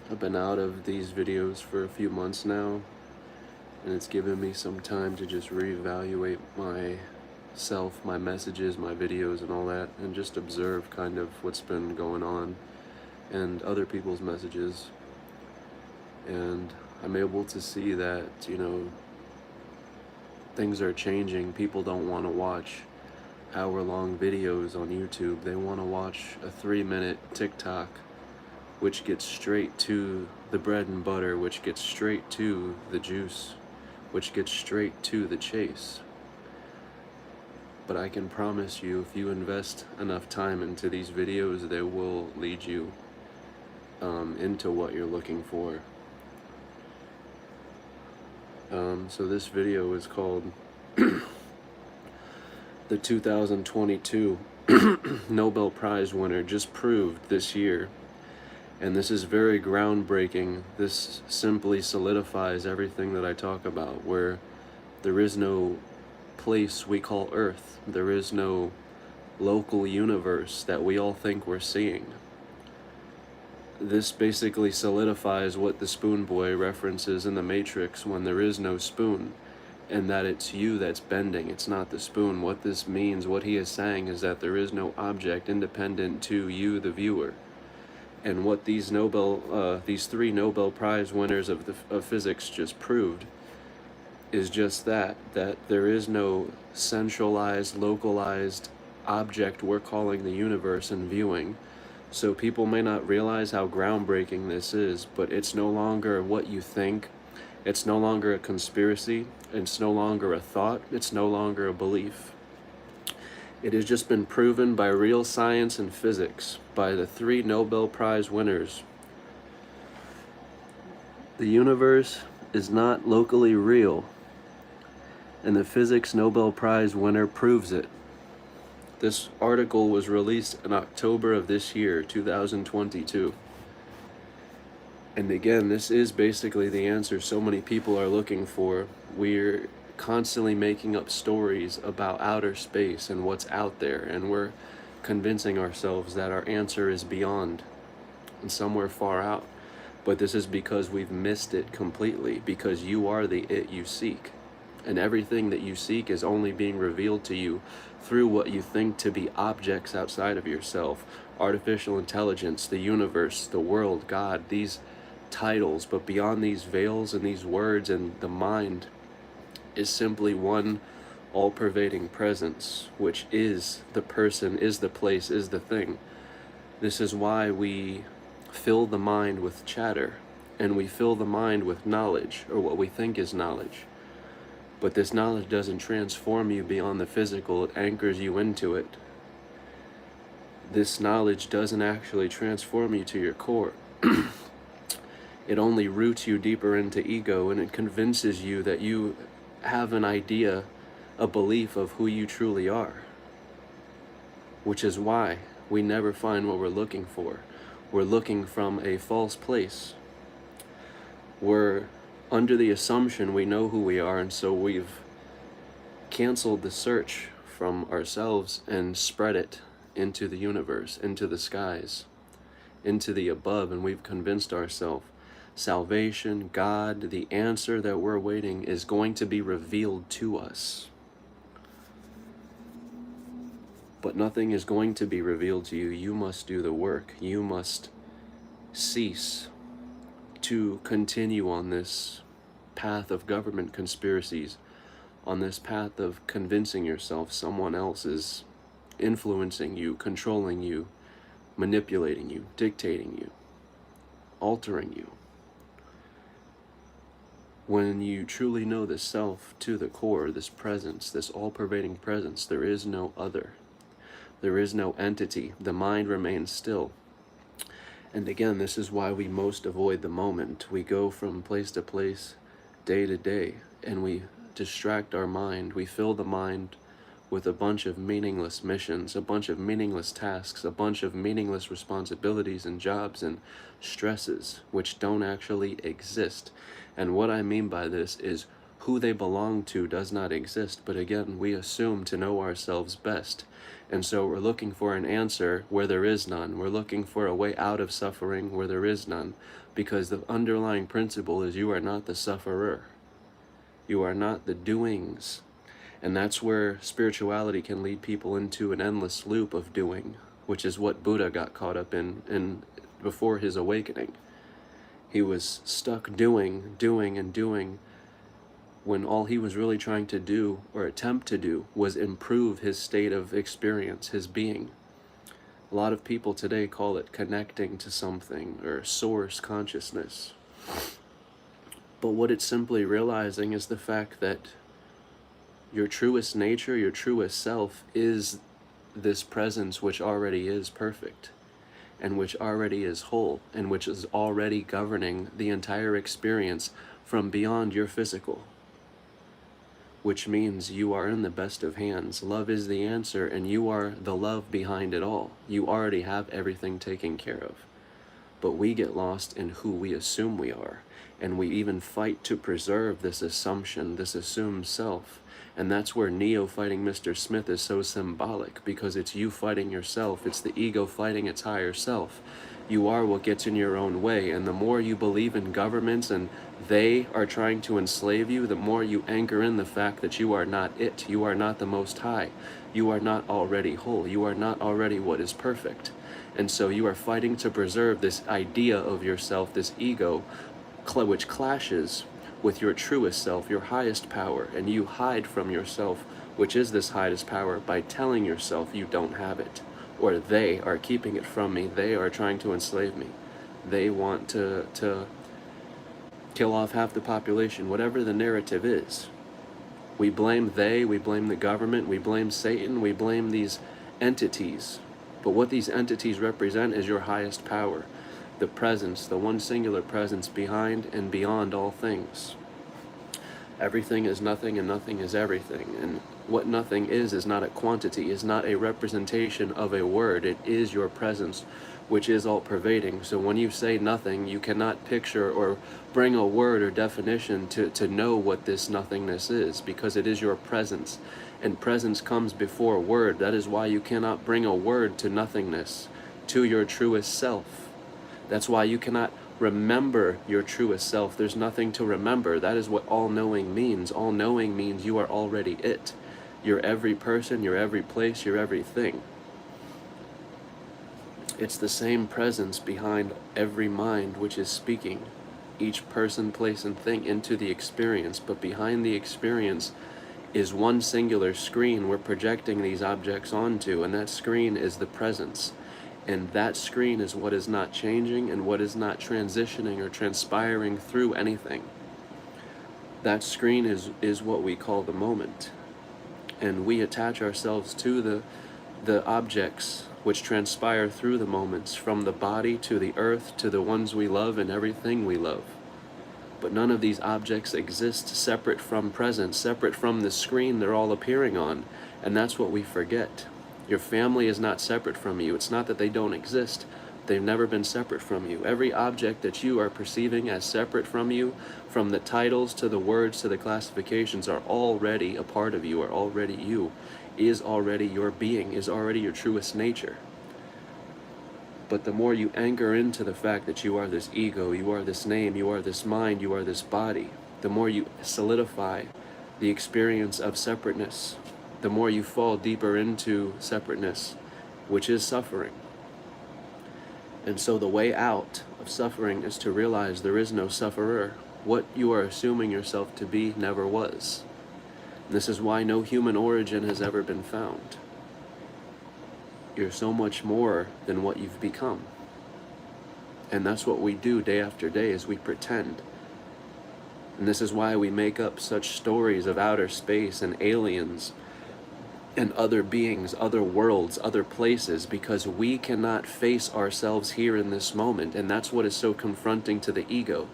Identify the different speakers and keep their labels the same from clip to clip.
Speaker 1: I've been out of these videos for a few months now, and it's given me some time to just reevaluate myself, my messages, my videos, and all that, and just observe kind of what's been going on and other people's messages. And I'm able to see that, things are changing. People don't want to watch hour-long videos on YouTube. They want to watch a 3-minute TikTok, which gets straight to the bread and butter, which gets straight to the juice, which gets straight to the chase. But I can promise you, if you invest enough time into these videos, they will lead you into what you're looking for. So this video is called the 2022 Nobel Prize winner just proved this year. And this is very groundbreaking. This simply solidifies everything that I talk about, where there is no place we call Earth. There is no local universe that we all think we're seeing. This basically solidifies what the Spoon Boy references in the Matrix when there is no spoon, and that it's you that's bending, it's not the spoon. What this means, what he is saying, is that there is no object independent to you, the viewer. And what these three Nobel Prize winners of physics just proved is just that there is no centralized, localized object we're calling the universe and viewing. So people may not realize how groundbreaking this is, but it's no longer what you think. It's no longer a conspiracy. It's no longer a thought. It's no longer a belief. It has just been proven by real science and physics, by the three Nobel Prize winners. The universe is not locally real, and the physics Nobel Prize winner proves it. This article was released in October of this year, 2022. And again, this is basically the answer so many people are looking for. We're constantly making up stories about outer space and what's out there, and we're convincing ourselves that our answer is beyond and somewhere far out. But this is because we've missed it completely, because you are the it you seek. And everything that you seek is only being revealed to you through what you think to be objects outside of yourself. Artificial intelligence, the universe, the world, God, these titles. But beyond these veils and these words and the mind is simply one all-pervading presence, which is the person, is the place, is the thing. This is why we fill the mind with chatter, and we fill the mind with knowledge, or what we think is knowledge. But this knowledge doesn't transform you beyond the physical, it anchors you into it. This knowledge doesn't actually transform you to your core. It only roots you deeper into ego, and it convinces you that you have an idea, a belief of who you truly are. Which is why we never find what we're looking for. We're looking from a false place. We're under the assumption we know who we are, and so we've canceled the search from ourselves and spread it into the universe, into the skies, into the above, and we've convinced ourselves salvation, God, the answer that we're waiting is going to be revealed to us. But nothing is going to be revealed to you. You must do the work. You must cease to continue on this path of government conspiracies, on this path of convincing yourself someone else is influencing you, controlling you, manipulating you, dictating you, altering you. When you truly know the self to the core, this presence, this all-pervading presence, there is no other. There is no entity. The mind remains still. And again, this is why we most avoid the moment. We go from place to place, day to day, and we distract our mind. We fill the mind with a bunch of meaningless missions, a bunch of meaningless tasks, a bunch of meaningless responsibilities and jobs and stresses which don't actually exist. And what I mean by this is, who they belong to does not exist, but again, we assume to know ourselves best. And so we're looking for an answer where there is none. We're looking for a way out of suffering where there is none, because the underlying principle is you are not the sufferer. You are not the doings. And that's where spirituality can lead people into an endless loop of doing, which is what Buddha got caught up in before his awakening. He was stuck doing, and doing, when all he was really trying to do, or attempt to do, was improve his state of experience, his being. A lot of people today call it connecting to something, or source consciousness. But what it's simply realizing is the fact that your truest nature, your truest self, is this presence which already is perfect, and which already is whole, and which is already governing the entire experience from beyond your physical. Which means you are in the best of hands. Love is the answer, and you are the love behind it all. You already have everything taken care of. But we get lost in who we assume we are, and we even fight to preserve this assumption, this assumed self. And that's where Neo fighting Mr. Smith is so symbolic, because it's you fighting yourself. It's the ego fighting its higher self. You are what gets in your own way, and the more you believe in governments and they are trying to enslave you, the more you anchor in the fact that you are not it. You are not the Most High. You are not already whole. You are not already what is perfect. And so you are fighting to preserve this idea of yourself, this ego, which clashes with your truest self, your highest power, and you hide from yourself, which is this highest power, by telling yourself you don't have it, or they are keeping it from me, they are trying to enslave me, they want to kill off half the population, whatever the narrative is. We blame we blame the government, we blame Satan, we blame these entities, but what these entities represent is your highest power, the presence, the one singular presence behind and beyond all things. Everything is nothing and nothing is everything. And what nothing is not a quantity, is not a representation of a word. It is your presence, which is all pervading. So when you say nothing, you cannot picture or bring a word or definition to know what this nothingness is, because it is your presence. And presence comes before word. That is why you cannot bring a word to nothingness, to your truest self. That's why you cannot remember your truest self. There's nothing to remember. That is what all-knowing means. All-knowing means you are already it. You're every person, you're every place, you're everything. It's the same presence behind every mind which is speaking each person, place, and thing into the experience, but behind the experience is one singular screen we're projecting these objects onto, and that screen is the presence. And that screen is what is not changing and what is not transitioning or transpiring through anything. That screen is what we call the moment. And we attach ourselves to the objects which transpire through the moments, from the body to the earth to the ones we love and everything we love. But none of these objects exist separate from presence, separate from the screen they're all appearing on. And that's what we forget. Your family is not separate from you. It's not that they don't exist. They've never been separate from you. Every object that you are perceiving as separate from you, from the titles to the words to the classifications, are already a part of you, are already you, is already your being, is already your truest nature. But the more you anchor into the fact that you are this ego, you are this name, you are this mind, you are this body, the more you solidify the experience of separateness, the more you fall deeper into separateness, which is suffering. And so the way out of suffering is to realize there is no sufferer. What you are assuming yourself to be never was. And this is why no human origin has ever been found. You're so much more than what you've become. And that's what we do day after day, is we pretend. And this is why we make up such stories of outer space and aliens and other beings, other worlds, other places, because we cannot face ourselves here in this moment. And that's what is so confronting to the ego.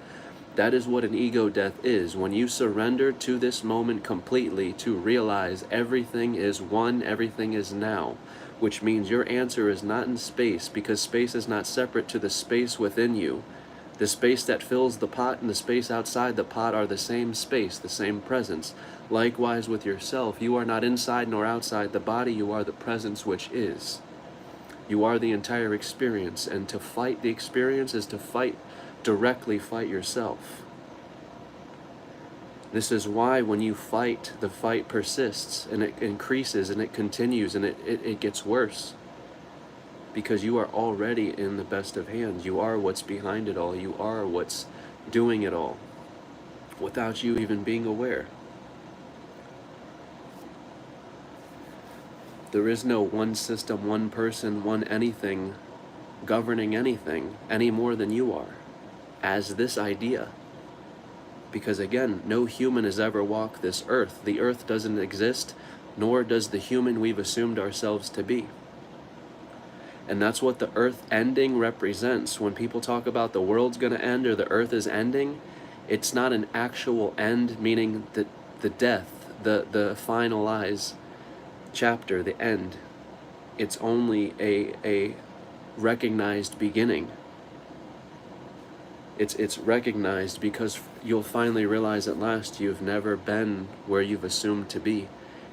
Speaker 1: That is what an ego death is. When you surrender to this moment completely, to realize everything is one, everything is now, which means your answer is not in space, because space is not separate to the space within you. The space that fills the pot and the space outside the pot are the same space, the same presence. Likewise with yourself, you are not inside nor outside the body, you are the presence which is. You are the entire experience, and to fight the experience is to directly fight yourself. This is why when you fight, the fight persists, and it increases, and it continues, and it gets worse. Because you are already in the best of hands. You are what's behind it all. You are what's doing it all, without you even being aware. There is no one system, one person, one anything governing anything any more than you are, as this idea. Because again, no human has ever walked this earth. The earth doesn't exist, nor does the human we've assumed ourselves to be. And that's what the earth ending represents. When people talk about the world's going to end or the earth is ending, it's not an actual end, meaning the death, the finalize chapter, the end. It's only a recognized beginning. It's recognized because you'll finally realize at last you've never been where you've assumed to be,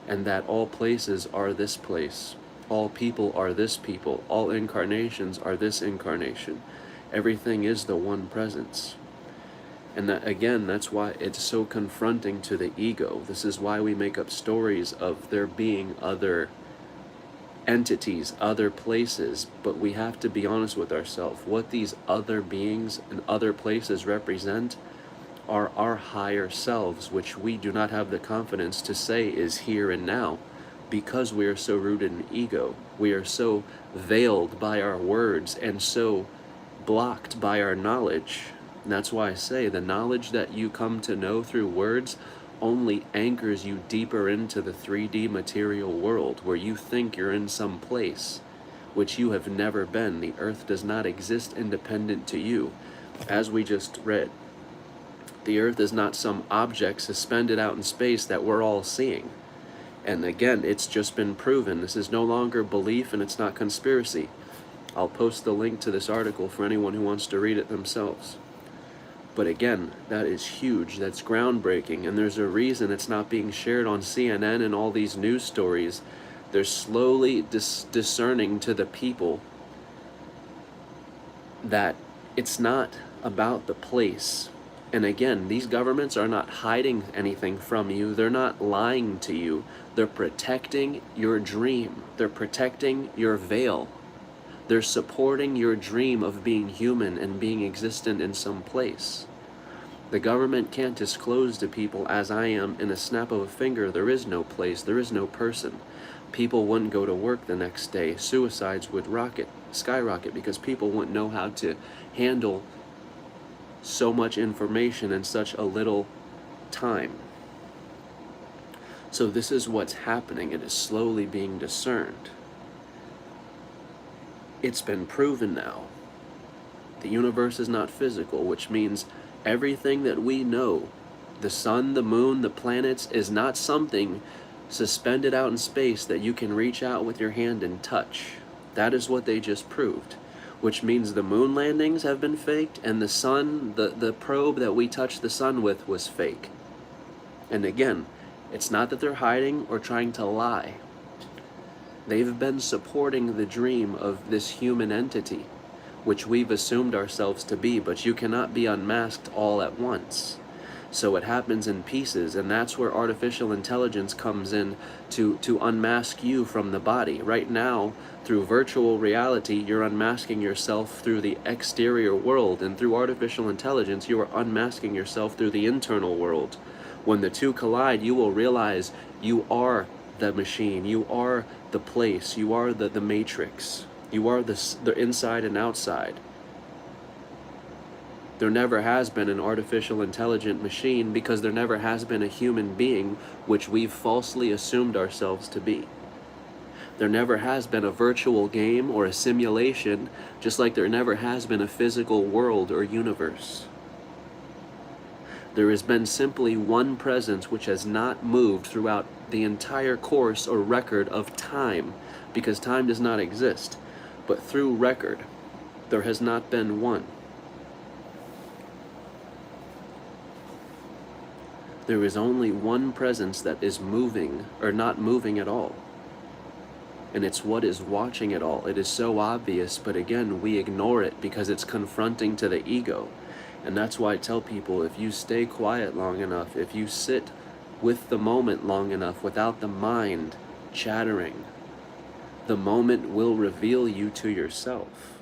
Speaker 1: and that all places are this place. All people are this people. All incarnations are this incarnation. Everything is the one presence. And that, again, that's why it's so confronting to the ego. This is why we make up stories of there being other entities, other places, but we have to be honest with ourselves. What these other beings and other places represent are our higher selves, which we do not have the confidence to say is here and now, because we are so rooted in ego. We are so veiled by our words and so blocked by our knowledge. And that's why I say the knowledge that you come to know through words only anchors you deeper into the 3D material world, where you think you're in some place which you have never been. The earth does not exist independent to you. As we just read, the earth is not some object suspended out in space that we're all seeing. And again, it's just been proven. This is no longer belief, and it's not conspiracy. I'll post the link to this article for anyone who wants to read it themselves. But again, that is huge. That's groundbreaking. And there's a reason it's not being shared on CNN and all these news stories. They're slowly discerning to the people that it's not about the place. And again, these governments are not hiding anything from you. They're not lying to you. They're protecting your dream. They're protecting your veil. They're supporting your dream of being human and being existent in some place. The government can't disclose to people, as I am, in a snap of a finger, there is no place, there is no person. People wouldn't go to work the next day. Suicides would skyrocket, because people wouldn't know how to handle so much information in such a little time. So this is what's happening. It is slowly being discerned. It's been proven now. The universe is not physical, which means everything that we know, the sun, the moon, the planets, is not something suspended out in space that you can reach out with your hand and touch. That is what they just proved. Which means the moon landings have been faked, and the sun, the probe that we touched the sun with, was fake. And again, it's not that they're hiding or trying to lie. They've been supporting the dream of this human entity, which we've assumed ourselves to be, but you cannot be unmasked all at once. So it happens in pieces, and that's where artificial intelligence comes in to unmask you from the body. Right now, through virtual reality, you're unmasking yourself through the exterior world, and through artificial intelligence, you are unmasking yourself through the internal world. When the two collide, you will realize you are the machine, you are the place, you are the matrix, you are the inside and outside. There never has been an artificial intelligent machine, because there never has been a human being, which we've falsely assumed ourselves to be. There never has been a virtual game or a simulation, just like there never has been a physical world or universe. There has been simply one presence which has not moved throughout the entire course or record of time, because time does not exist. But through record, there has not been one. There is only one presence that is moving, or not moving at all. And it's what is watching it all. It is so obvious, but again, we ignore it because it's confronting to the ego. And that's why I tell people, if you stay quiet long enough, if you sit with the moment long enough without the mind chattering, the moment will reveal you to yourself.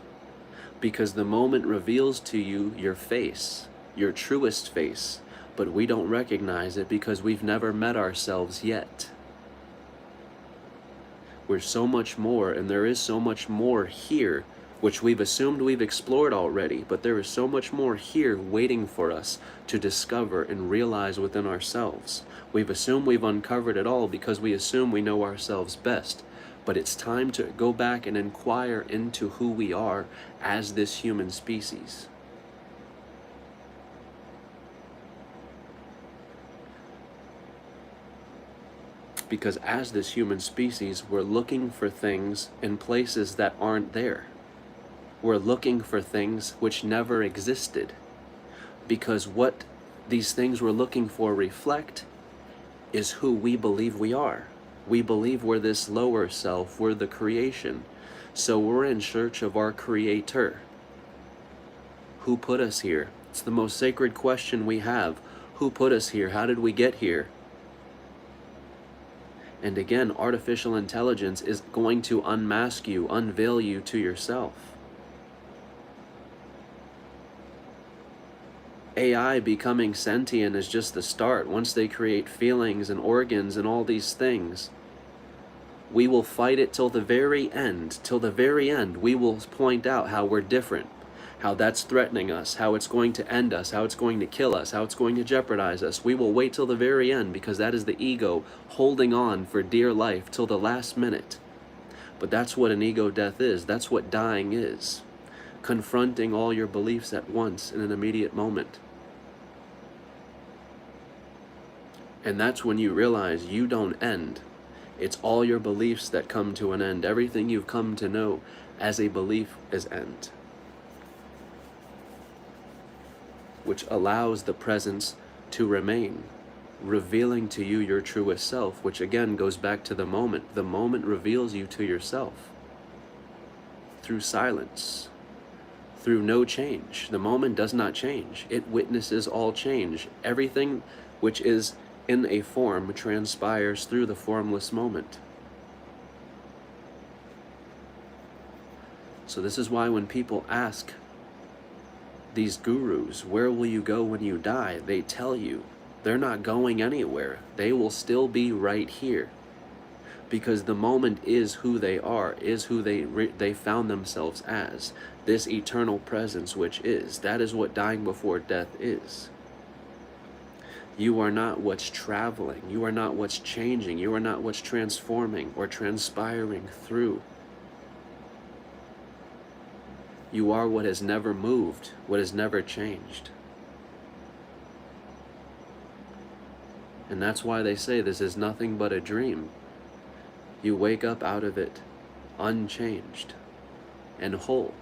Speaker 1: Because the moment reveals to you your face, your truest face, but we don't recognize it because we've never met ourselves yet. We're so much more, and there is so much more here, which we've assumed we've explored already, but there is so much more here waiting for us to discover and realize within ourselves. We've assumed we've uncovered it all because we assume we know ourselves best, but it's time to go back and inquire into who we are as this human species. Because as this human species, we're looking for things in places that aren't there. We're looking for things which never existed. Because what these things we're looking for reflect is who we believe we are. We believe we're this lower self, we're the creation. So we're in search of our creator. Who put us here? It's the most sacred question we have. Who put us here? How did we get here? And again, artificial intelligence is going to unmask you, unveil you to yourself. AI becoming sentient is just the start. Once they create feelings and organs and all these things, we will fight it till the very end. Till the very end, we will point out how we're different, how that's threatening us, how it's going to end us, how it's going to kill us, how it's going to jeopardize us. We will wait till the very end because that is the ego holding on for dear life till the last minute. But that's what an ego death is. That's what dying is. Confronting all your beliefs at once in an immediate moment. And that's when you realize you don't end. It's all your beliefs that come to an end. Everything you've come to know as a belief is end. Which allows the presence to remain, revealing to you your truest self, which again goes back to the moment. The moment reveals you to yourself through silence, through no change. The moment does not change. It witnesses all change. Everything which is in a form transpires through the formless moment. So this is why when people ask these gurus, where will you go when you die? They tell you they're not going anywhere. They will still be right here. Because the moment is who they are, is who they found themselves as. This eternal presence which is. That is what dying before death is. You are not what's traveling. You are not what's changing. You are not what's transforming or transpiring through. You are what has never moved, what has never changed. And that's why they say this is nothing but a dream. You wake up out of it unchanged and whole.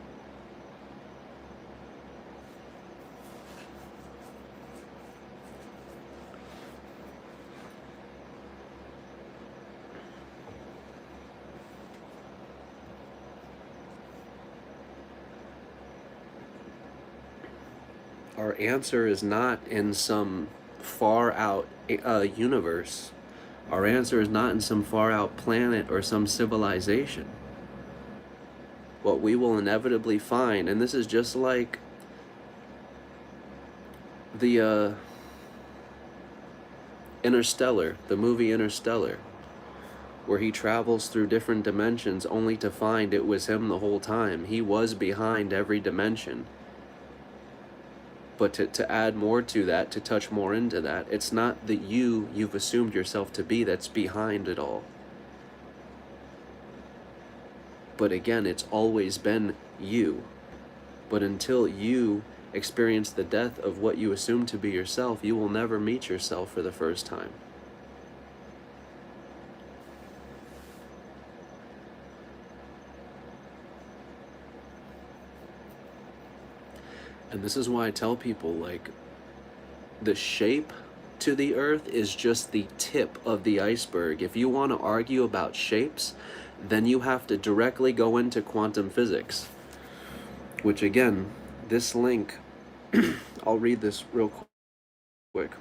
Speaker 1: Our answer is not in some far out universe. Our answer is not in some far out planet or some civilization. What we will inevitably find, and this is just like the Interstellar, the movie Interstellar, where he travels through different dimensions only to find it was him the whole time. He was behind every dimension. But to add more to that, to touch more into that, it's not that you've assumed yourself to be that's behind it all. But again, it's always been you. But until you experience the death of what you assume to be yourself, you will never meet yourself for the first time. And this is why I tell people, like, the shape to the earth is just the tip of the iceberg. If you want to argue about shapes, then you have to directly go into quantum physics, which again, this link, I'll read this real quick,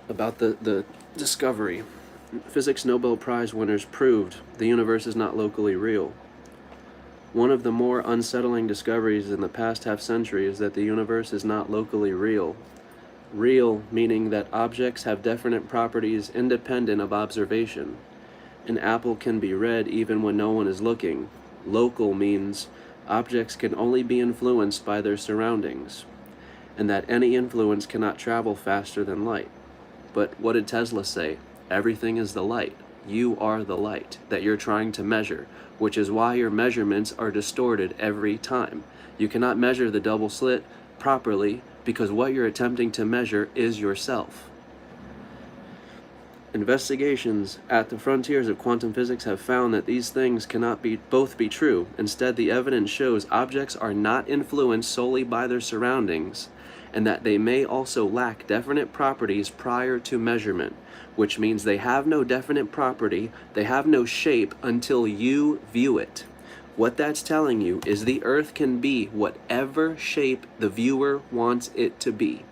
Speaker 1: about the discovery. Physics Nobel Prize winners proved the universe is not locally real. One of the more unsettling discoveries in the past half-century is that the universe is not locally real. Real meaning that objects have definite properties independent of observation. An apple can be read even when no one is looking. Local means objects can only be influenced by their surroundings, and that any influence cannot travel faster than light. But what did Tesla say? Everything is the light. You are the light that you're trying to measure, which is why your measurements are distorted every time. You cannot measure the double slit properly because what you're attempting to measure is yourself. Investigations at the frontiers of quantum physics have found that these things cannot both be true. Instead, the evidence shows objects are not influenced solely by their surroundings, and that they may also lack definite properties prior to measurement, which means they have no definite property, they have no shape until you view it. What that's telling you is the earth can be whatever shape the viewer wants it to be.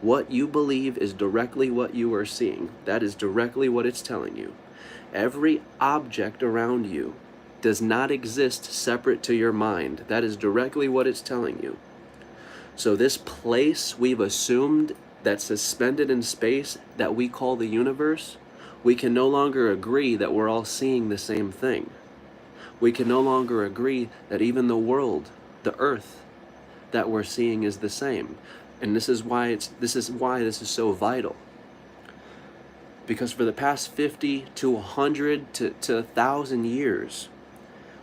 Speaker 1: What you believe is directly what you are seeing. That is directly what it's telling you. Every object around you does not exist separate to your mind. That is directly what it's telling you. So this place we've assumed that's suspended in space that we call the universe, we can no longer agree that we're all seeing the same thing. We can no longer agree that even the world, the earth that we're seeing is the same. And this is why this is so vital. Because for the past 50 to 100 to 1,000 years,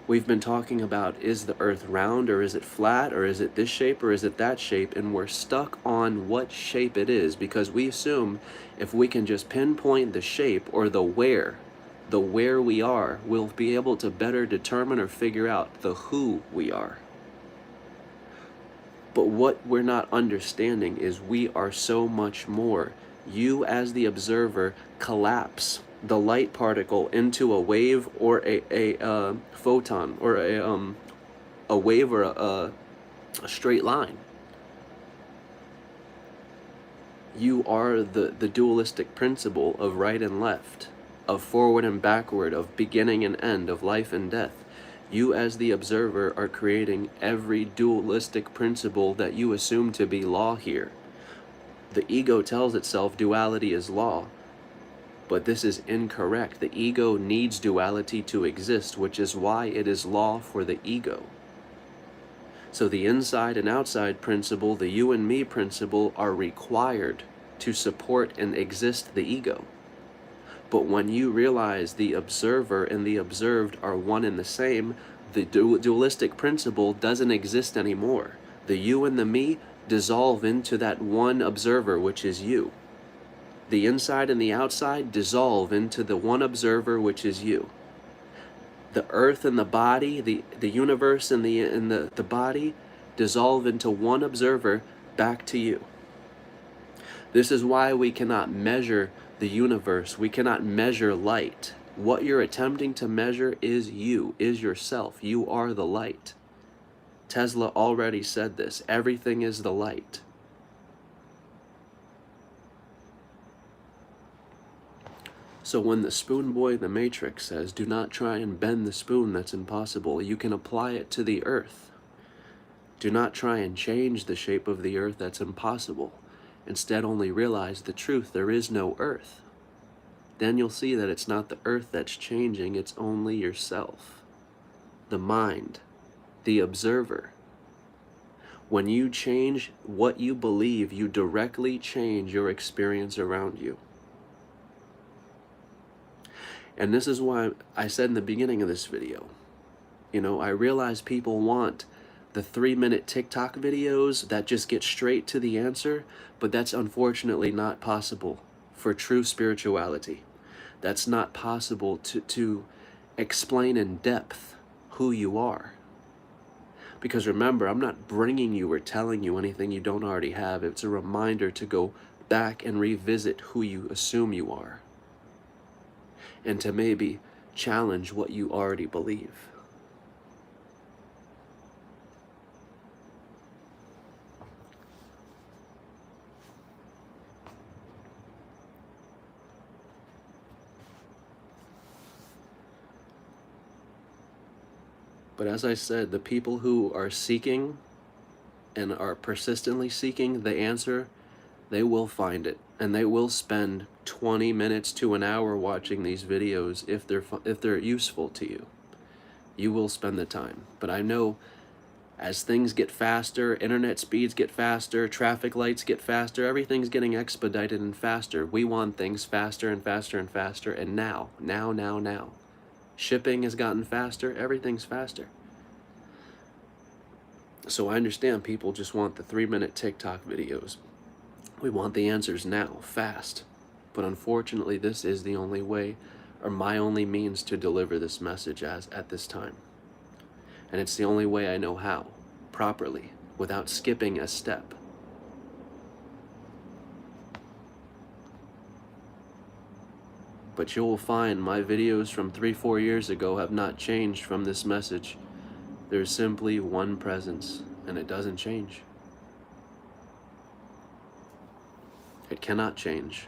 Speaker 1: we've been talking about, is the earth round, or is it flat, or is it this shape, or is it that shape? And we're stuck on what shape it is because we assume if we can just pinpoint the shape or the where we are, we'll be able to better determine or figure out the who we are. But what we're not understanding is we are so much more. You as the observer collapse the light particle into a wave or a photon, or a wave or a straight line. You are the dualistic principle of right and left, of forward and backward, of beginning and end, of life and death. You as the observer are creating every dualistic principle that you assume to be law here. The ego tells itself duality is law, but this is incorrect. The ego needs duality to exist, which is why it is law for the ego. So the inside and outside principle, the you and me principle, are required to support and exist the ego. But when you realize the observer and the observed are one and the same, the dualistic principle doesn't exist anymore. The you and the me dissolve into that one observer, which is you. The inside and the outside dissolve into the one observer, which is you. The earth and the body, the universe and the body dissolve into one observer, back to you. This is why we cannot measure the universe. We cannot measure light. What you're attempting to measure is you, is yourself. You are the light. Tesla already said this. Everything is the light. So when the spoon boy in the Matrix says, do not try and bend the spoon, that's impossible, you can apply it to the earth. Do not try and change the shape of the earth, that's impossible. Instead, only realize the truth, there is no earth. Then you'll see that it's not the earth that's changing, it's only yourself. The mind, the observer. When you change what you believe, you directly change your experience around you. And this is why I said in the beginning of this video, I realize people want the 3-minute TikTok videos that just get straight to the answer, but that's unfortunately not possible for true spirituality. That's not possible to explain in depth who you are. Because remember, I'm not bringing you or telling you anything you don't already have. It's a reminder to go back and revisit who you assume you are, and to maybe challenge what you already believe. But as I said, the people who are seeking and are persistently seeking the answer, they will find it, and they will spend 20 minutes to an hour watching these videos if they're useful to you. You will spend the time. But I know as things get faster, internet speeds get faster, traffic lights get faster, everything's getting expedited and faster. We want things faster and faster and faster, and now. Shipping has gotten faster, everything's faster. So I understand people just want the 3-minute TikTok videos. We want the answers now, fast. But unfortunately, this is the only way, or my only means to deliver this message at this time. And it's the only way I know how, properly, without skipping a step. But you'll find my videos from 3-4 years ago have not changed from this message. There's simply one presence, and it doesn't change. It cannot change.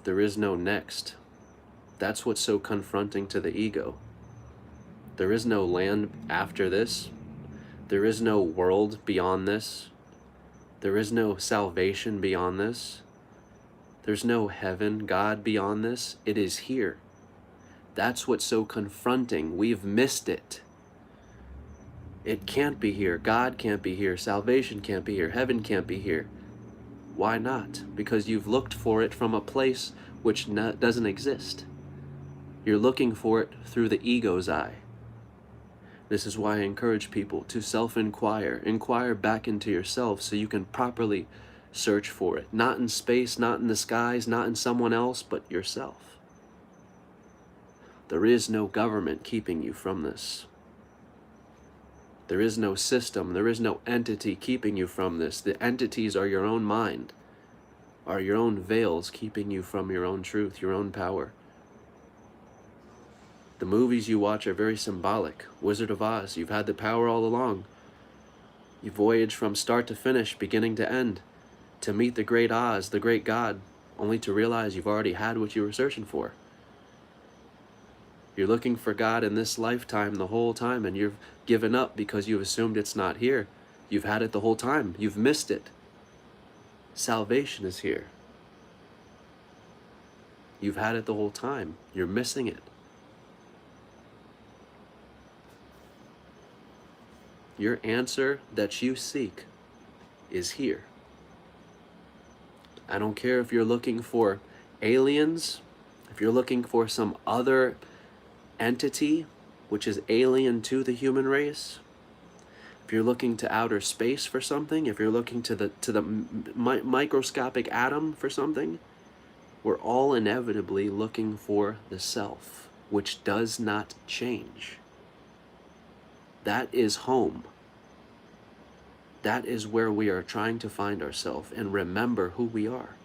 Speaker 1: There is no next. That's what's so confronting to the ego. There is no land after this. There is no world beyond this. There is no salvation beyond this. There's no heaven, God beyond this. It is here. That's what's so confronting. We've missed it. It can't be here. God can't be here. Salvation can't be here. Heaven can't be here. Why not? Because you've looked for it from a place which doesn't exist. You're looking for it through the ego's eye. This is why I encourage people to self-inquire. Inquire back into yourself so you can properly search for it. Not in space, not in the skies, not in someone else, but yourself. There is no government keeping you from this. There is no system, there is no entity keeping you from this. The entities are your own mind, are your own veils keeping you from your own truth, your own power. The movies you watch are very symbolic. Wizard of Oz, you've had the power all along. You voyage from start to finish, beginning to end, to meet the great Oz, the great God, only to realize you've already had what you were searching for. You're looking for God in this lifetime the whole time, and you've given up because you've assumed it's not here. You've had it the whole time. You've missed it. Salvation is here. You've had it the whole time. You're missing it. Your answer that you seek is here. I don't care if you're looking for aliens, if you're looking for some other entity which is alien to the human race, if you're looking to outer space for something, if you're looking to the microscopic atom for something, we're all inevitably looking for the self, which does not change. That is home. That is where we are trying to find ourselves and remember who we are.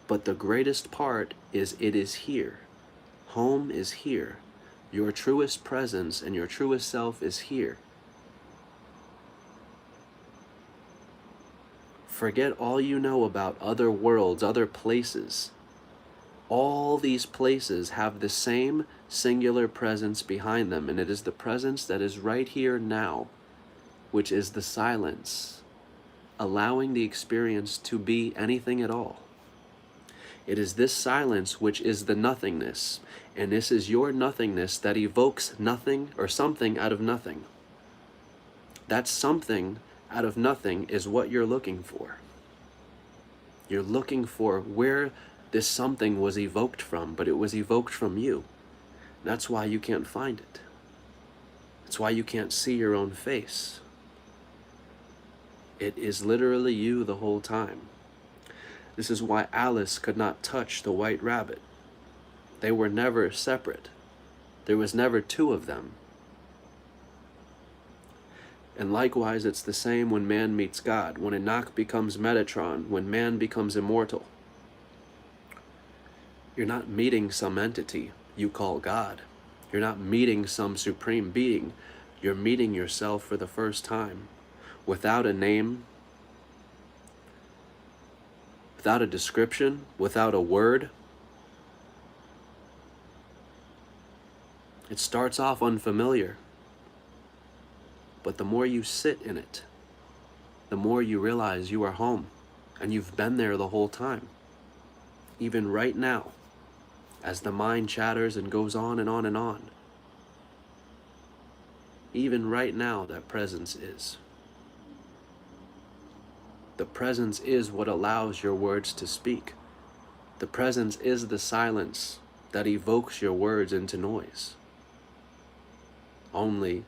Speaker 1: But the greatest part is it is here. Home is here. Your truest presence and your truest self is here. Forget all you know about other worlds, other places. All these places have the same singular presence behind them, and it is the presence that is right here now, which is the silence, allowing the experience to be anything at all. It is this silence which is the nothingness, and this is your nothingness that evokes nothing or something out of nothing. That something out of nothing is what you're looking for. You're looking for where this something was evoked from, but it was evoked from you. That's why you can't find it. That's why you can't see your own face. It is literally you the whole time. This is why Alice could not touch the white rabbit. They were never separate. There was never two of them. And likewise, it's the same when man meets God, when Enoch becomes Metatron, when man becomes immortal. You're not meeting some entity you call God. You're not meeting some supreme being. You're meeting yourself for the first time, without a name, without a description, without a word. It starts off unfamiliar, but the more you sit in it, the more you realize you are home, and you've been there the whole time. Even right now, as the mind chatters and goes on and on and on, even right now, that presence is. The presence is what allows your words to speak. The presence is the silence that evokes your words into noise. Only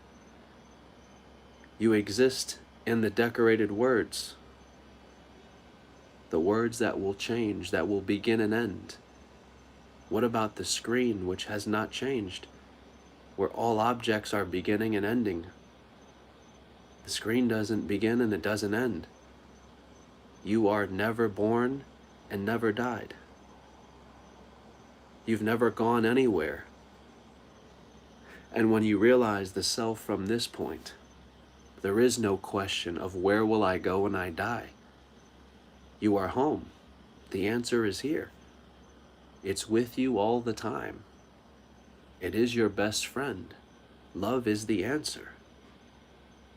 Speaker 1: you exist in the decorated words, the words that will change, that will begin and end. What about the screen, which has not changed, where all objects are beginning and ending? The screen doesn't begin and it doesn't end. You are never born and never died. You've never gone anywhere. And when you realize the self from this point, there is no question of where will I go when I die. You are home. The answer is here. It's with you all the time. It is your best friend. Love is the answer.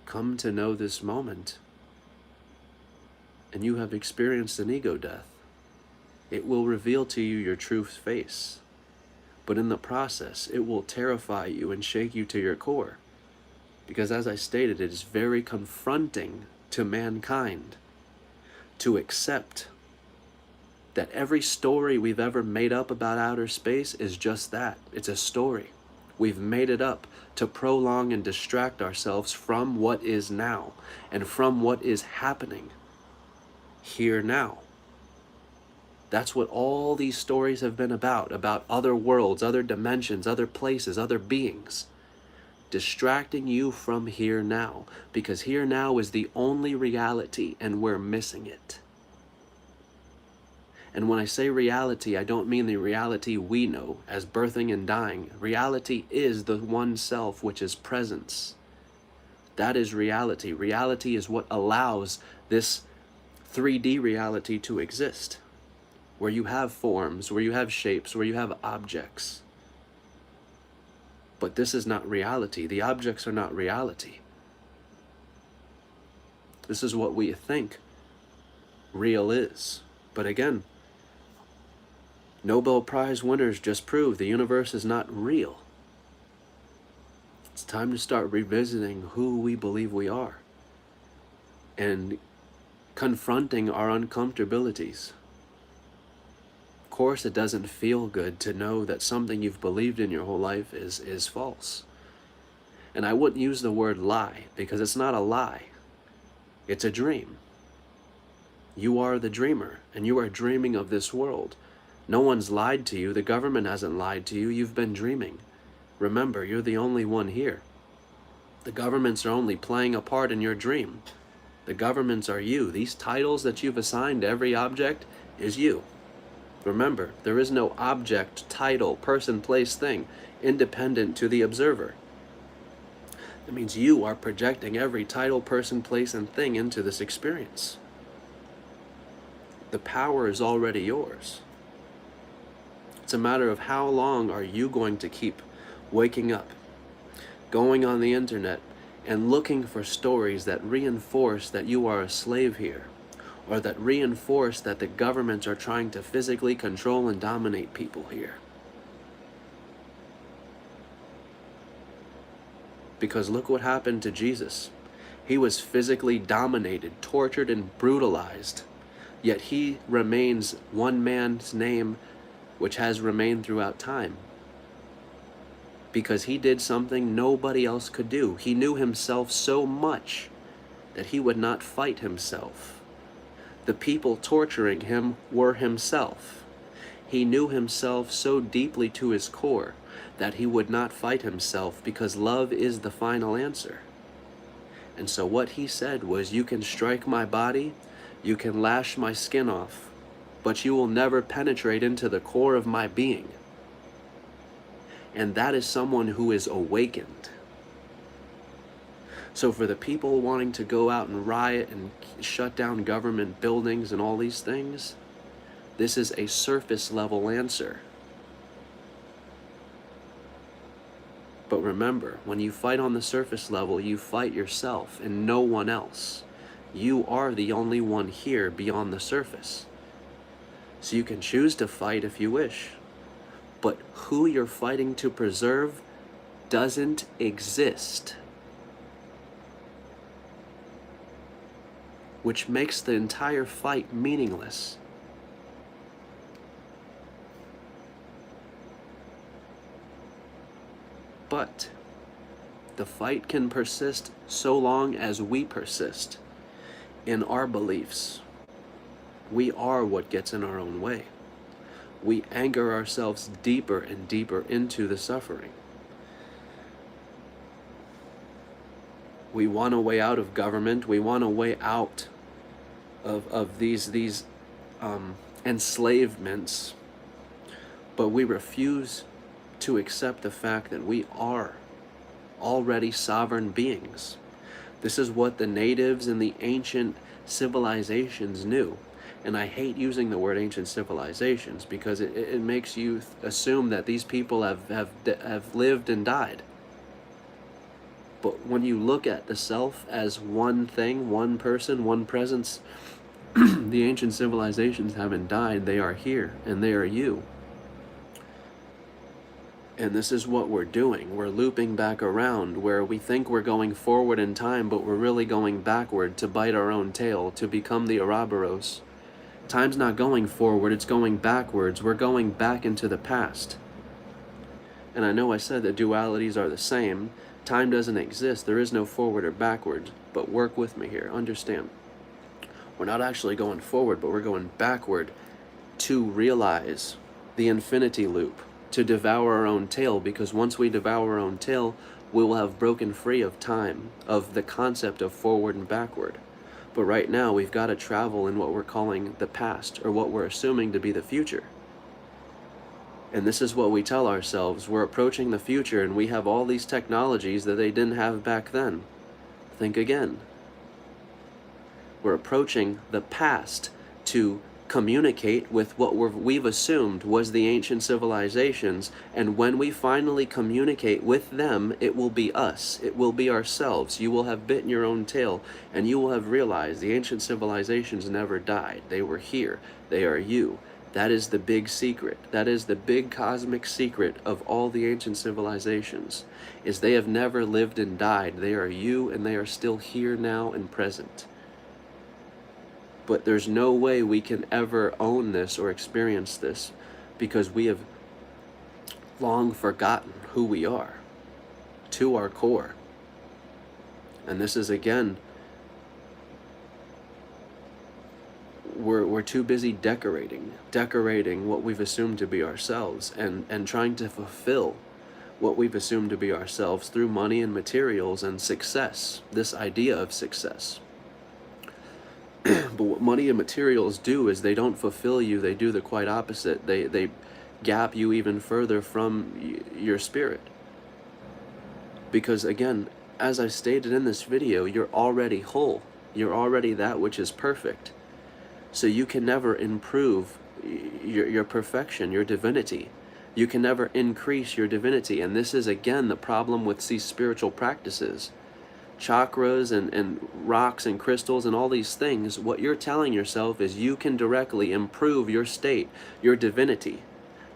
Speaker 1: Come to know this moment, and you have experienced an ego death. It will reveal to you your true face, but in the process, it will terrify you and shake you to your core. Because as I stated, it is very confronting to mankind to accept that every story we've ever made up about outer space is just that. It's a story. We've made it up to prolong and distract ourselves from what is now and from what is happening here now. That's what all these stories have been about other worlds, other dimensions, other places, other beings. Distracting you from here now, because here now is the only reality and we're missing it. And when I say reality, I don't mean the reality we know as birthing and dying. Reality is the one self, which is presence. That is reality. Reality is what allows this 3D reality to exist, where you have forms, where you have shapes, where you have objects. But this is not reality. The objects are not reality. This is what we think real is. But again, Nobel Prize winners just proved the universe is not real. It's time to start revisiting who we believe we are and confronting our uncomfortabilities. Of course, it doesn't feel good to know that something you've believed in your whole life is false. And I wouldn't use the word lie, because it's not a lie. It's a dream. You are the dreamer, and you are dreaming of this world. No one's lied to you. The government hasn't lied to you. You've been dreaming. Remember, you're the only one here. The governments are only playing a part in your dream. The governments are you. These titles that you've assigned to every object is you. Remember, there is no object, title, person, place, thing independent to the observer. That means you are projecting every title, person, place, and thing into this experience. The power is already yours. It's a matter of how long are you going to keep waking up, going on the internet, and looking for stories that reinforce that you are a slave here, or that reinforce that the governments are trying to physically control and dominate people here. Because look what happened to Jesus. He was physically dominated, tortured, and brutalized, yet he remains one man's name which has remained throughout time. Because he did something nobody else could do. He knew himself so much that he would not fight himself. The people torturing him were himself. He knew himself so deeply to his core that he would not fight himself, because love is the final answer. And so what he said was, you can strike my body, you can lash my skin off, but you will never penetrate into the core of my being. And that is someone who is awakened. So for the people wanting to go out and riot and shut down government buildings and all these things, this is a surface level answer. But remember, when you fight on the surface level, you fight yourself and no one else. You are the only one here beyond the surface. So you can choose to fight if you wish. But who you're fighting to preserve doesn't exist. Which makes the entire fight meaningless. But the fight can persist so long as we persist in our beliefs. We are what gets in our own way. We anchor ourselves deeper and deeper into the suffering. We want a way out of government. We want a way out of these enslavements. But we refuse to accept the fact that we are already sovereign beings. This is what the natives and the ancient civilizations knew. And I hate using the word ancient civilizations, because it makes you assume that these people have lived and died. But when you look at the self as one thing, one person, one presence, the ancient civilizations haven't died. They are here, and they are you. And this is what we're doing. We're looping back around, where we think we're going forward in time, but we're really going backward to bite our own tail, to become the Ouroboros. Time's not going forward, it's going backwards. We're going back into the past. And I know I said that dualities are the same. Time doesn't exist. There is no forward or backward. But work with me here. Understand. We're not actually going forward, but we're going backward to realize the infinity loop, to devour our own tail, because once we devour our own tail, we will have broken free of time, of the concept of forward and backward. But right now, we've got to travel in what we're calling the past, or what we're assuming to be the future. And this is what we tell ourselves. We're approaching the future, and we have all these technologies that they didn't have back then. Think again. We're approaching the past to communicate with what we've assumed was the ancient civilizations, and when we finally communicate with them, it will be us, it will be ourselves. You will have bitten your own tail, and you will have realized the ancient civilizations never died. They were here. They are you. That is the big secret. That is the big cosmic secret of all the ancient civilizations, is they have never lived and died. They are you, and they are still here now and present. But there's no way we can ever own this or experience this, because we have long forgotten who we are to our core. And this is, again, we're too busy decorating what we've assumed to be ourselves, and trying to fulfill what we've assumed to be ourselves through money and materials and success, this idea of success. But what money and materials do is they don't fulfill you. They do the quite opposite. They gap you even further from your spirit. Because again, as I stated in this video, you're already whole. You're already that which is perfect. So you can never improve your perfection, your divinity. You can never increase your divinity. And this is, again, the problem with these spiritual practices. Chakras and rocks and crystals and all these things, what you're telling yourself is you can directly improve your state, your divinity.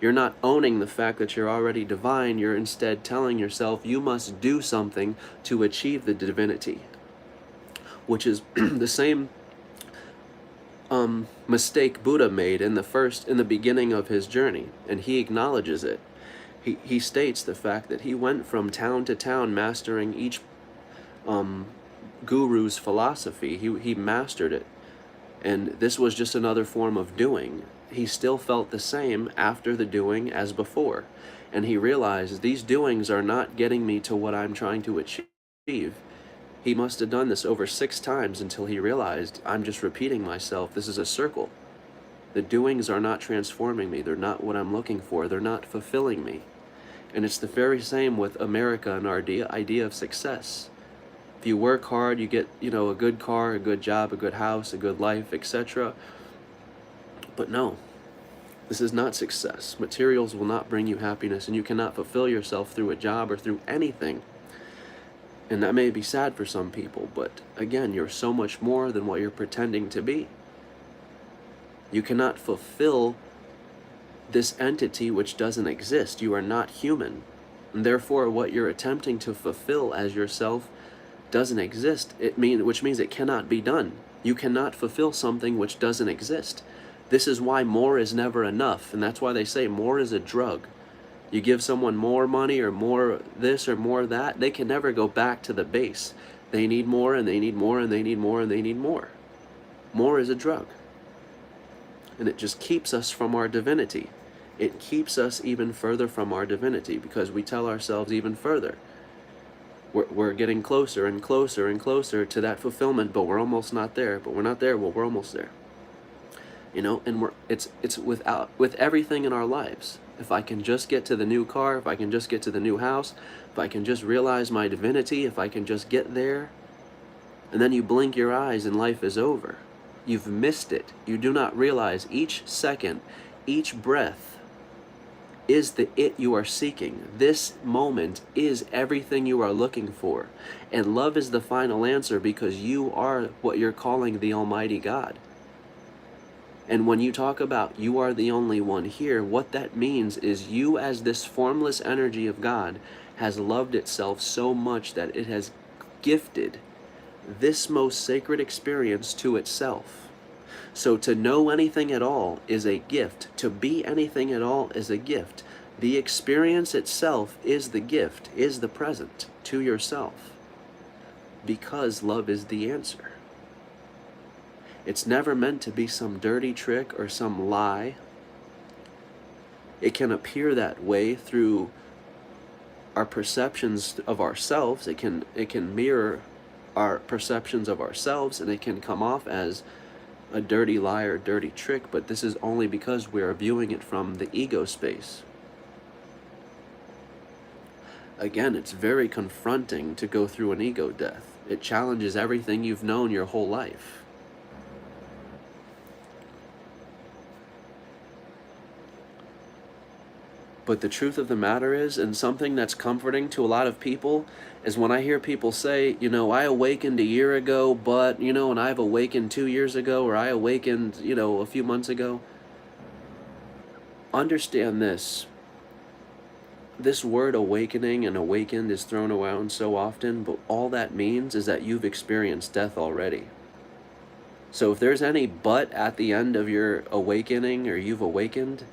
Speaker 1: You're not owning the fact that you're already divine. You're instead telling yourself you must do something to achieve the divinity, which is the same mistake Buddha made in the beginning of his journey, and he acknowledges it. He states the fact that he went from town to town mastering each guru's philosophy. He mastered it, and this was just another form of doing. he still felt the same after the doing as before. And he realized these doings are not getting me to what I'm trying to achieve. He must have done this over 6 times until he realized, I'm just repeating myself. This is a circle. The doings are not transforming me. They're not what I'm looking for. They're not fulfilling me. And it's the very same with America and our idea of success. If you work hard, you get, a good car, a good job, a good house, a good life, etc. But no, this is not success. Materials will not bring you happiness, and you cannot fulfill yourself through a job or through anything. And that may be sad for some people, but again, you're so much more than what you're pretending to be. You cannot fulfill this entity which doesn't exist. You are not human. And therefore, what you're attempting to fulfill as yourself doesn't exist. Which means it cannot be done. You cannot fulfill something which doesn't exist. This is why more is never enough, and that's why they say more is a drug. You give someone more money or more this or more that, they can never go back to the base. They need more and they need more and they need more and they need more. More is a drug. And it just keeps us from our divinity. It keeps us even further from our divinity because we tell ourselves even further. We're getting closer and closer and closer to that fulfillment, but we're almost not there. But we're not there, well, we're almost there. And it's with everything in our lives. If I can just get to the new car, if I can just get to the new house, if I can just realize my divinity, if I can just get there, and then you blink your eyes and life is over. You've missed it. You do not realize each second, each breath is the it you are seeking. This moment is everything you are looking for. And love is the final answer because you are what you're calling the Almighty God. And when you talk about you are the only one here, what that means is you as this formless energy of God has loved itself so much that it has gifted this most sacred experience to itself. So to know anything at all is a gift. To be anything at all is a gift. The experience itself is the gift, is the present to yourself. Because love is the answer. It's never meant to be some dirty trick or some lie. It can appear that way through our perceptions of ourselves. It can mirror our perceptions of ourselves, and it can come off as a dirty lie or dirty trick, but this is only because we are viewing it from the ego space. Again, it's very confronting to go through an ego death. It challenges everything you've known your whole life. But the truth of the matter is, and something that's comforting to a lot of people, is when I hear people say, I awakened a year ago, but, and I've awakened 2 years ago, or I awakened, a few months ago. Understand this. This word awakening and awakened is thrown around so often, but all that means is that you've experienced death already. So if there's any but at the end of your awakening or you've awakened,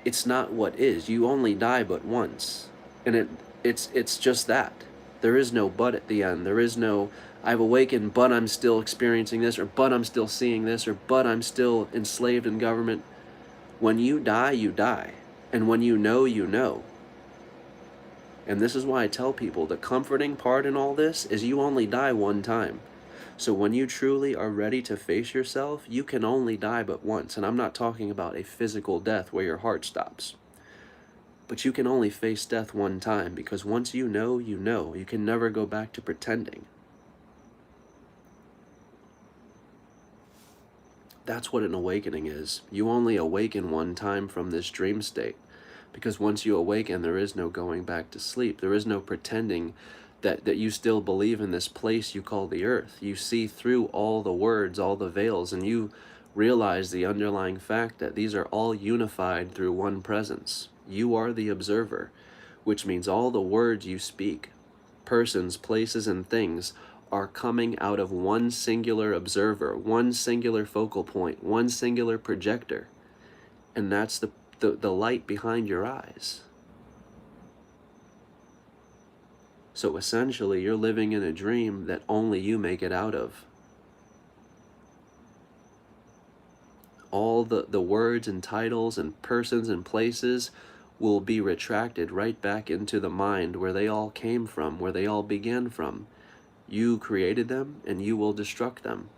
Speaker 1: it's not what is. You only die but once. And it's just that. There is no but at the end. There is no I've awakened but I'm still experiencing this, or but I'm still seeing this, or but I'm still enslaved in government. When you die, you die. And when you know, you know. And this is why I tell people the comforting part in all this is you only die one time. So when you truly are ready to face yourself, you can only die but once. And I'm not talking about a physical death where your heart stops. But you can only face death one time, because once you know, you know. You can never go back to pretending. That's what an awakening is. You only awaken one time from this dream state. Because once you awaken, there is no going back to sleep. There is no pretending that you still believe in this place you call the earth. You see through all the words, all the veils, and you realize the underlying fact that these are all unified through one presence. You are the observer, which means all the words you speak, persons, places, and things are coming out of one singular observer, one singular focal point, one singular projector. And that's the light behind your eyes. So essentially, you're living in a dream that only you make it out of. All the words and titles and persons and places will be retracted right back into the mind where they all came from, where they all began from. You created them, and you will destruct them,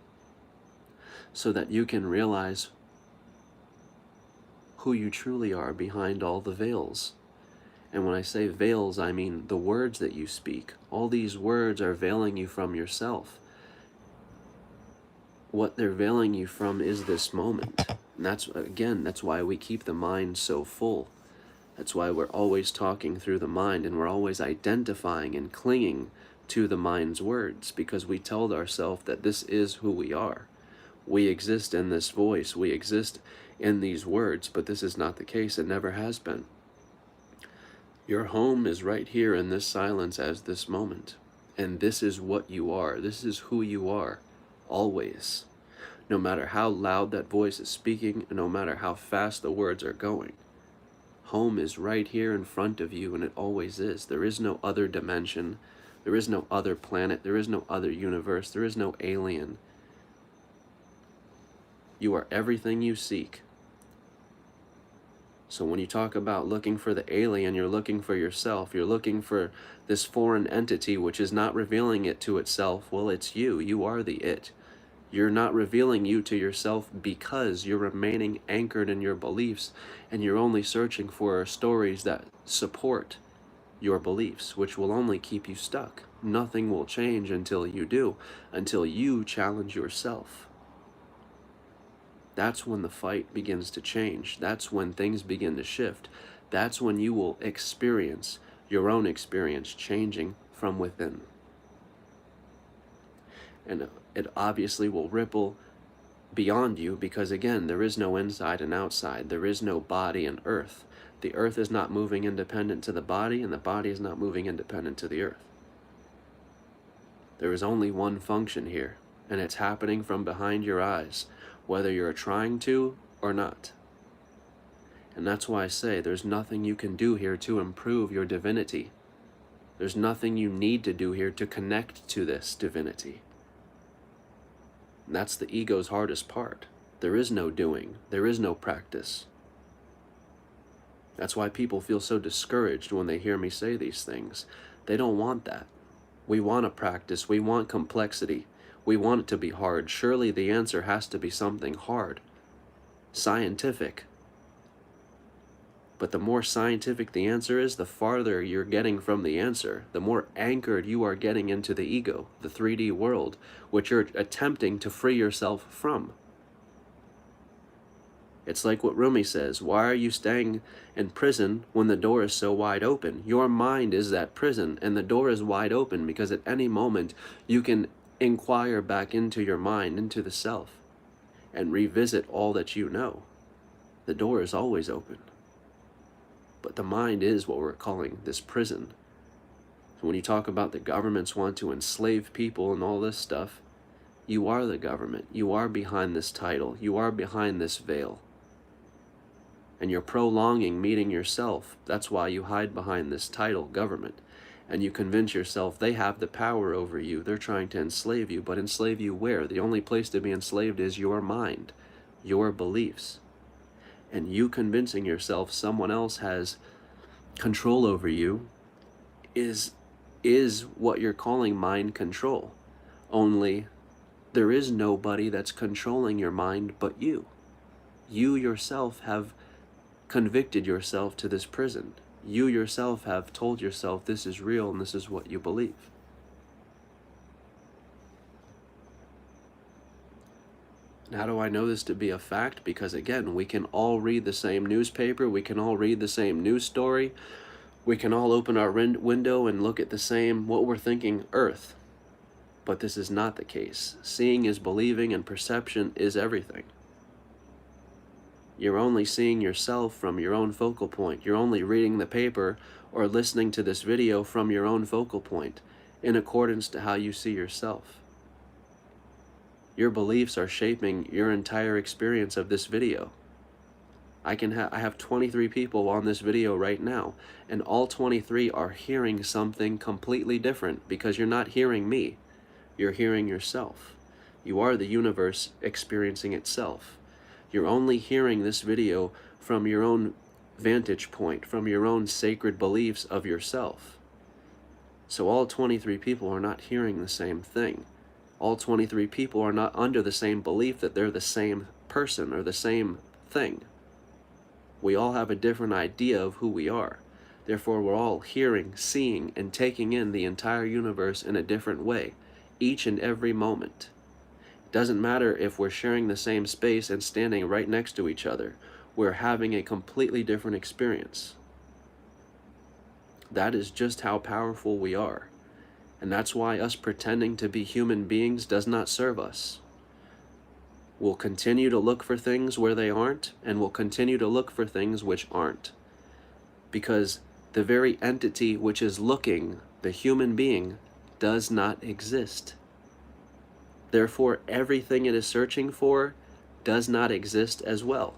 Speaker 1: so that you can realize who you truly are behind all the veils. And when I say veils, I mean the words that you speak. All these words are veiling you from yourself. What they're veiling you from is this moment. And that's why we keep the mind so full. That's why we're always talking through the mind, and we're always identifying and clinging to the mind's words, because we tell ourselves that this is who we are. We exist in this voice, we exist in these words, but this is not the case. It never has been. Your home is right here in this silence as this moment. And this is what you are. This is who you are, always. No matter how loud that voice is speaking, and no matter how fast the words are going. Home is right here in front of you, and it always is. There is no other dimension. There is no other planet. There is no other universe. There is no alien. You are everything you seek. So when you talk about looking for the alien, you're looking for yourself. You're looking for this foreign entity which is not revealing it to itself. Well, it's you. You are the it. You're not revealing you to yourself because you're remaining anchored in your beliefs, and you're only searching for stories that support your beliefs, which will only keep you stuck. Nothing will change until you do, until you challenge yourself. That's when the fight begins to change. That's when things begin to shift. That's when you will experience your own experience changing from within. And it obviously will ripple beyond you, because again, there is no inside and outside. There is no body and earth. The earth is not moving independent to the body, and the body is not moving independent to the earth. There is only one function here, and it's happening from behind your eyes, whether you're trying to or not. And that's why I say there's nothing you can do here to improve your divinity. There's nothing you need to do here to connect to this divinity. And that's the ego's hardest part. There is no doing. There is no practice. That's why people feel so discouraged when they hear me say these things. They don't want that. We want a practice. We want complexity. We want it to be hard. Surely the answer has to be something hard, scientific. But the more scientific the answer is, the farther you're getting from the answer, the more anchored you are getting into the ego, the 3D world, which you're attempting to free yourself from. It's like what Rumi says, why are you staying in prison when the door is so wide open? Your mind is that prison, and the door is wide open because at any moment you can inquire back into your mind, into the self, and revisit all that you know. The door is always open. But the mind is what we're calling this prison. So when you talk about the governments want to enslave people and all this stuff, you are the government. You are behind this title. You are behind this veil. And you're prolonging meeting yourself. That's why you hide behind this title, government. And you convince yourself they have the power over you. They're trying to enslave you, but enslave you where? The only place to be enslaved is your mind, your beliefs. And you convincing yourself someone else has control over you is what you're calling mind control. Only there is nobody that's controlling your mind but you. You yourself have convicted yourself to this prison. You yourself have told yourself this is real and this is what you believe. And how do I know this to be a fact? Because again, we can all read the same newspaper, we can all read the same news story, we can all open our window and look at the same, what we're thinking, earth. But this is not the case. Seeing is believing, and perception is everything. You're only seeing yourself from your own focal point. You're only reading the paper or listening to this video from your own focal point, in accordance to how you see yourself. Your beliefs are shaping your entire experience of this video. I have 23 people on this video right now, and all 23 are hearing something completely different, because you're not hearing me. You're hearing yourself. You are the universe experiencing itself. You're only hearing this video from your own vantage point, from your own sacred beliefs of yourself. So all 23 people are not hearing the same thing. All 23 people are not under the same belief that they're the same person or the same thing. We all have a different idea of who we are. Therefore, we're all hearing, seeing, and taking in the entire universe in a different way, each and every moment. It doesn't matter if we're sharing the same space and standing right next to each other. We're having a completely different experience. That is just how powerful we are. And that's why us pretending to be human beings does not serve us. We'll continue to look for things where they aren't, and we'll continue to look for things which aren't. Because the very entity which is looking, the human being, does not exist. Therefore, everything it is searching for does not exist as well.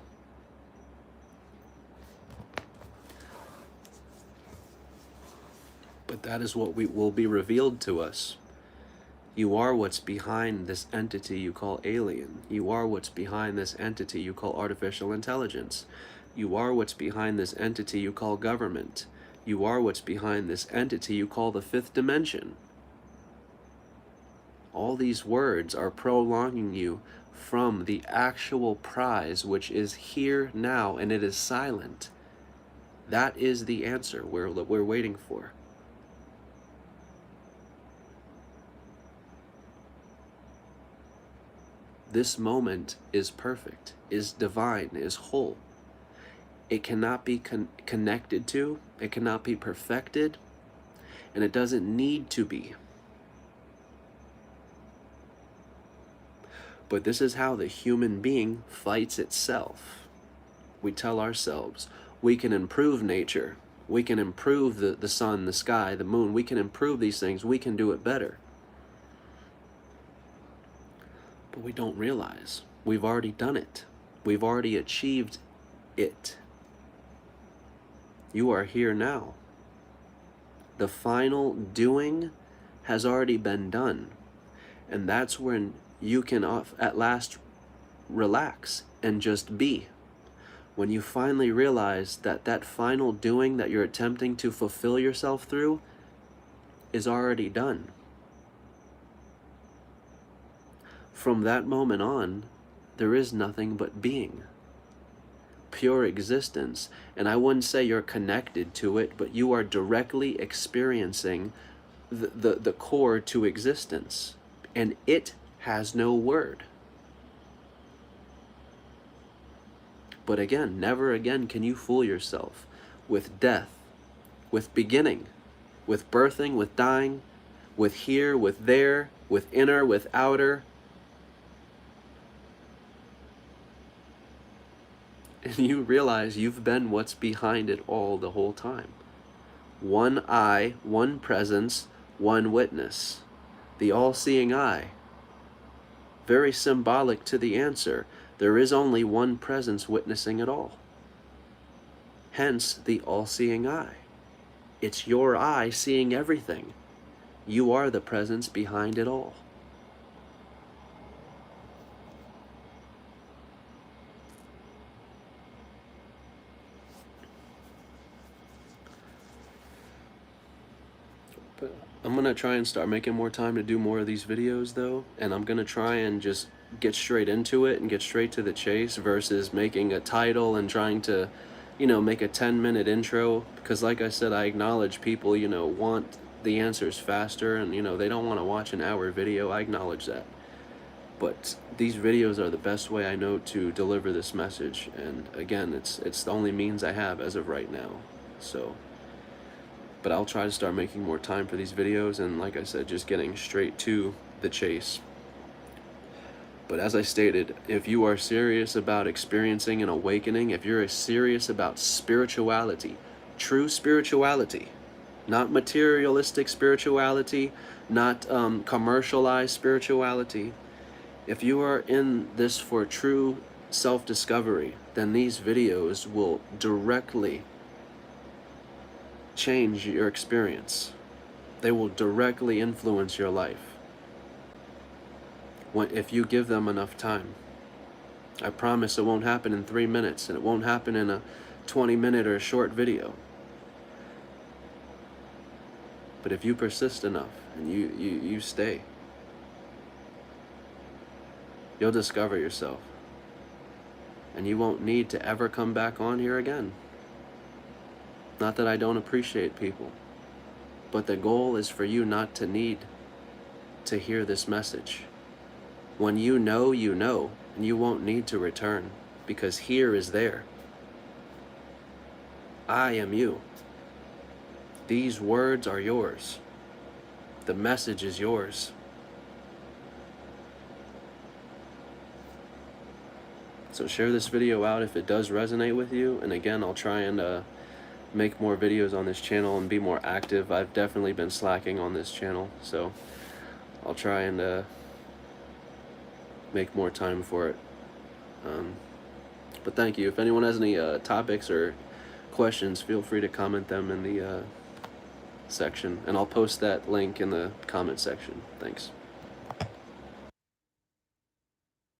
Speaker 1: But that is what will be revealed to us. You are what's behind this entity you call alien. You are what's behind this entity you call artificial intelligence. You are what's behind this entity you call government. You are what's behind this entity you call the fifth dimension. All these words are prolonging you from the actual prize, which is here now, and it is silent. That is the answer we're waiting for. This moment is perfect, is divine, is whole. It cannot be connected to, it cannot be perfected, and it doesn't need to be. But this is how the human being fights itself. We tell ourselves, we can improve nature, we can improve the sun, the sky, the moon, we can improve these things, we can do it better. But we don't realize we've already done it. We've already achieved it. You are here now. The final doing has already been done. And that's when you can at last relax and just be. When you finally realize that that final doing that you're attempting to fulfill yourself through is already done. From that moment on, there is nothing but being. Pure existence. And I wouldn't say you're connected to it, but you are directly experiencing the core to existence. And it has no word. But again, never again can you fool yourself with death, with beginning, with birthing, with dying, with here, with there, with inner, with outer. And you realize you've been what's behind it all the whole time. One eye, one presence, one witness. The all-seeing eye. Very symbolic to the answer. There is only one presence witnessing it all. Hence the all-seeing eye. It's your eye seeing everything. You are the presence behind it all. I'm going to try and start making more time to do more of these videos though, and I'm going to try and just get straight into it and get straight to the chase versus making a title and trying to, make a 10-minute intro, because like I said, I acknowledge people, want the answers faster and, they don't want to watch an hour video. I acknowledge that. But these videos are the best way I know to deliver this message, and again, it's the only means I have as of right now. So but I'll try to start making more time for these videos and, like I said, just getting straight to the chase. But as I stated, if you are serious about experiencing an awakening, if you're serious about spirituality, true spirituality, not materialistic spirituality, not commercialized spirituality, if you are in this for true self-discovery, then these videos will directly change your experience. They will directly influence your life if you give them enough time. I promise it won't happen in 3 minutes, and it won't happen in a 20-minute or a short video. But if you persist enough and you stay, you'll discover yourself. And you won't need to ever come back on here again. Not that I don't appreciate people, but the goal is for you not to need to hear this message. When you know, and you won't need to return, because here is there. I am you. These words are yours. The message is yours. So share this video out if it does resonate with you. And again, I'll try and make more videos on this channel and be more active. I've definitely been slacking on this channel, so I'll try and make more time for it. But thank you. If anyone has any topics or questions, feel free to comment them in the section, and I'll post that link in the comment section. Thanks.